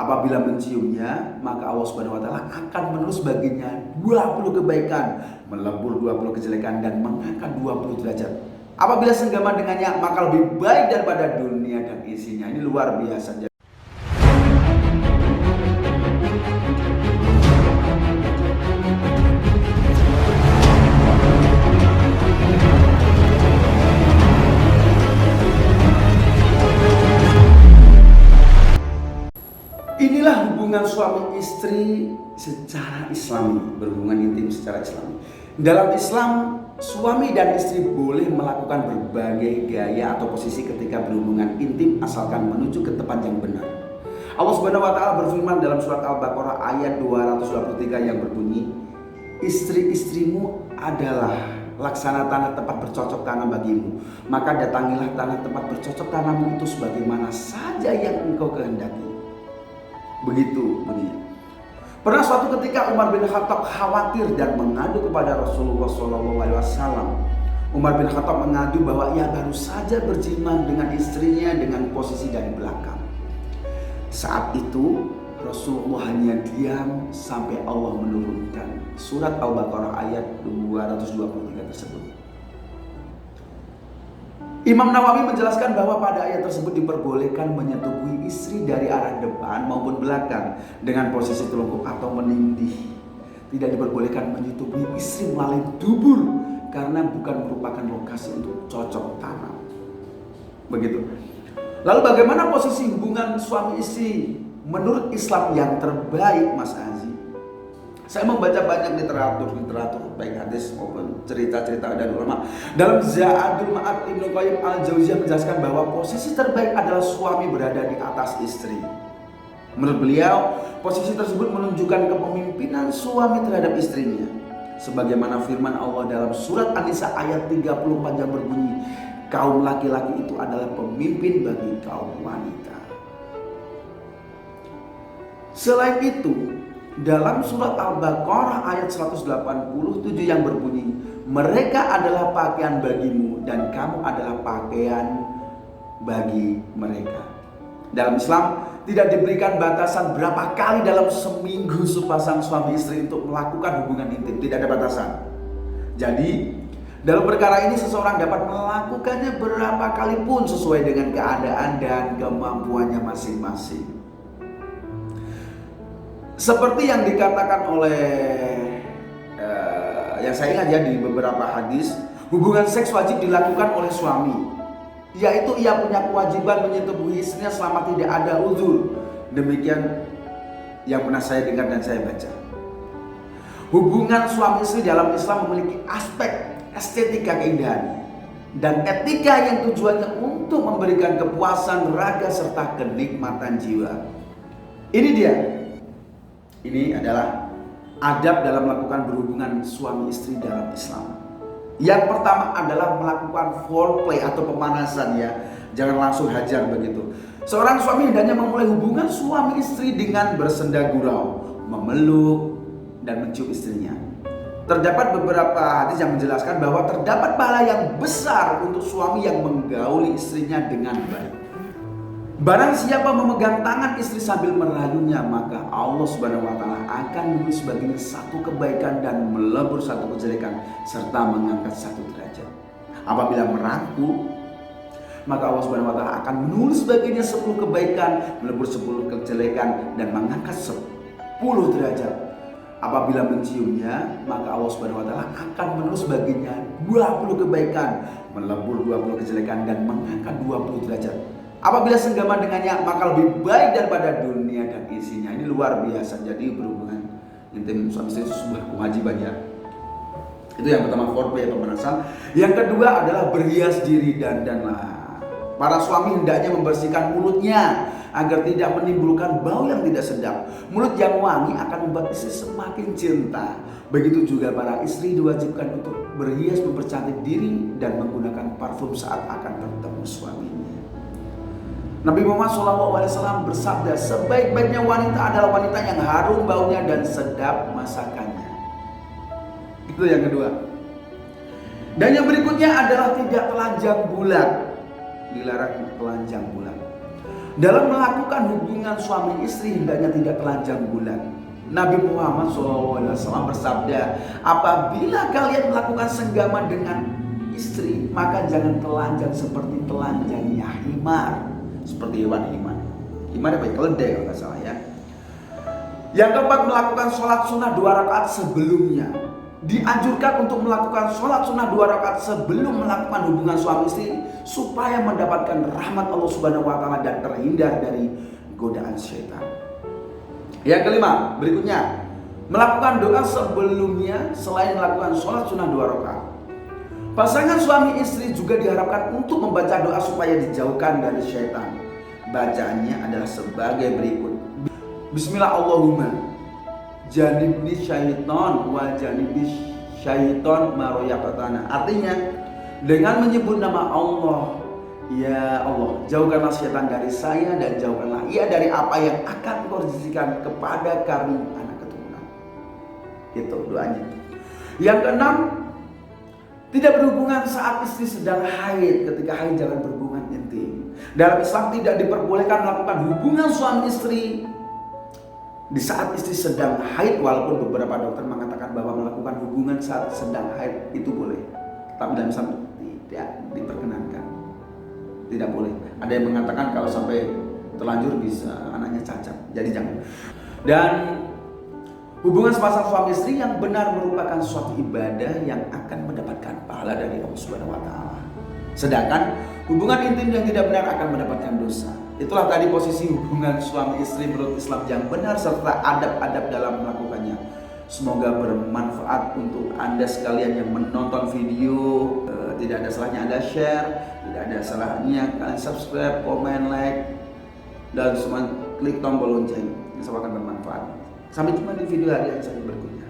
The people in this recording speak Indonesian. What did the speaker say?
Apabila menciumnya, maka Allah Subhanahu wa taala akan menulis baginya 20 kebaikan, melebur 20 kejelekan dan mengangkat 20 derajat. Apabila senggama dengannya, maka lebih baik daripada dunia dan isinya. Ini luar biasa. Inilah hubungan suami istri secara Islami, berhubungan intim secara Islami. Dalam Islam, suami dan istri boleh melakukan berbagai gaya atau posisi ketika berhubungan intim asalkan menuju ke tempat yang benar. Allah Subhanahu wa taala berfirman dalam surat Al-Baqarah ayat 223 yang berbunyi, "Istri-istrimu adalah laksana tanah tempat bercocok tanam bagimu, maka datangilah tanah tempat bercocok tanammu itu sebagaimana saja yang engkau kehendaki." Begitu bunyinya. Pernah suatu ketika Umar bin Khattab khawatir dan mengadu kepada Rasulullah SAW. Umar bin Khattab mengadu bahwa ia baru saja berjima dengan istrinya dengan posisi dari belakang. Saat itu Rasulullah hanya diam sampai Allah menurunkan surat Al-Baqarah ayat 223 tersebut. Imam Nawawi menjelaskan bahwa pada ayat tersebut diperbolehkan menyetubuhi istri dari arah depan maupun belakang dengan posisi telungkup atau menindih. Tidak diperbolehkan menyetubuhi istri melalui dubur karena bukan merupakan lokasi untuk cocok tanam. Begitu. Lalu bagaimana posisi hubungan suami istri menurut Islam yang terbaik, Mas Aziz? Saya membaca banyak literatur baik hadis maupun cerita-cerita dari ulama. Dalam Zadul Ma'ad Ibnu Qayyim Al-Jauziyah menjelaskan bahwa posisi terbaik adalah suami berada di atas istri. Menurut beliau, posisi tersebut menunjukkan kepemimpinan suami terhadap istrinya. Sebagaimana firman Allah dalam surat An-Nisa ayat 34 yang berbunyi, kaum laki-laki itu adalah pemimpin bagi kaum wanita. Selain itu, dalam surat Al-Baqarah ayat 187 yang berbunyi, mereka adalah pakaian bagimu dan kamu adalah pakaian bagi mereka. Dalam Islam tidak diberikan batasan berapa kali dalam seminggu sepasang suami istri untuk melakukan hubungan intim, tidak ada batasan. Jadi dalam perkara ini seseorang dapat melakukannya berapa kali pun sesuai dengan keadaan dan kemampuannya masing-masing. Seperti yang dikatakan oleh yang saya ingat ya di beberapa hadis, hubungan seks wajib dilakukan oleh suami, yaitu ia punya kewajiban menyetubuhi istrinya selama tidak ada uzur. Demikian yang pernah saya dengar dan saya baca. Hubungan suami istri dalam Islam memiliki aspek estetika keindahan dan etika yang tujuannya untuk memberikan kepuasan raga serta kenikmatan jiwa. Ini dia. Ini adalah adab dalam melakukan berhubungan suami istri dalam Islam. Yang pertama adalah melakukan foreplay atau pemanasan ya. Jangan langsung hajar begitu. Seorang suami hendaknya memulai hubungan suami istri dengan bersenda gurau, memeluk dan mencium istrinya. Terdapat beberapa hadis yang menjelaskan bahwa terdapat pahala yang besar untuk suami yang menggauli istrinya dengan baik. Barang siapa memegang tangan istri sambil merayunya, maka Allah Subhanahu wa taala akan menulis baginya satu kebaikan dan melebur satu kejelekan serta mengangkat satu derajat. Apabila merangkul, maka Allah Subhanahu wa taala akan menulis baginya 10 kebaikan, melebur 10 kejelekan dan mengangkat 10 derajat. Apabila menciumnya, maka Allah Subhanahu wa taala akan menulis baginya 20 kebaikan, melebur 20 kejelekan dan mengangkat 20 derajat. Apabila senggama dengannya, maka lebih baik daripada dunia dan isinya. Ini luar biasa. Jadi berhubungan intim suami istri itu sebuah kewajiban ya. Itu yang pertama, foreplay, pemanasan. Yang kedua adalah berhias diri, dandanlah. Para suami hendaknya membersihkan mulutnya agar tidak menimbulkan bau yang tidak sedap. Mulut yang wangi akan membuat istri semakin cinta. Begitu juga para istri diwajibkan untuk berhias, mempercantik diri dan menggunakan parfum saat akan bertemu suaminya. Nabi Muhammad SAW bersabda, sebaik-baiknya wanita adalah wanita yang harum baunya dan sedap masakannya. Itu yang kedua. Dan yang berikutnya adalah tidak telanjang bulat. Dilarang telanjang bulat. Dalam melakukan hubungan suami istri hendaknya tidak telanjang bulat. Nabi Muhammad SAW bersabda, apabila kalian melakukan senggama dengan istri, maka jangan telanjang seperti telanjangnya himar, seperti hewan himar. Himar apa? Keledai kalau nggak salah ya. Yang keempat, melakukan sholat sunnah 2 rakaat sebelumnya. Dianjurkan untuk melakukan sholat sunnah 2 rakaat sebelum melakukan hubungan suami istri supaya mendapatkan rahmat Allah Subhanahu wa taala dan terhindar dari godaan syaitan. Yang kelima, berikutnya, melakukan doa sebelumnya selain melakukan sholat sunnah 2 rakaat. Pasangan suami istri juga diharapkan untuk membaca doa supaya dijauhkan dari syaitan. Bacaannya adalah sebagai berikut. Bismillah Allahumma janibni syaiton wa janibni syaiton maroyakatana. Artinya, dengan menyebut nama Allah, ya Allah, jauhkanlah syaitan dari saya dan jauhkanlah ia dari apa yang akan Engkau rezekikan kepada kami anak keturunan. Itu doanya. Yang keenam, tidak berhubungan saat istri sedang haid. Ketika haid jangan berhubungan intim. Dalam Islam tidak diperbolehkan melakukan hubungan suami istri di saat istri sedang haid, walaupun beberapa dokter mengatakan bahwa melakukan hubungan saat sedang haid itu boleh. Tapi dalam Islam tidak diperkenankan. Tidak boleh. Ada yang mengatakan kalau sampai terlanjur bisa anaknya cacat. Jadi jangan. Dan hubungan sepasang suami istri yang benar merupakan suatu ibadah yang akan mendapatkan pahala dari Allah Subhanahu wa taala. Sedangkan hubungan intim yang tidak benar akan mendapatkan dosa. Itulah tadi posisi hubungan suami istri menurut Islam yang benar serta adab-adab dalam melakukannya. Semoga bermanfaat untuk Anda sekalian yang menonton video. Tidak ada salahnya Anda share, tidak ada salahnya kalian subscribe, komen, like, dan semua klik tombol lonceng. Insya Allah akan bermanfaat. Sampai jumpa di video hari yang berikutnya.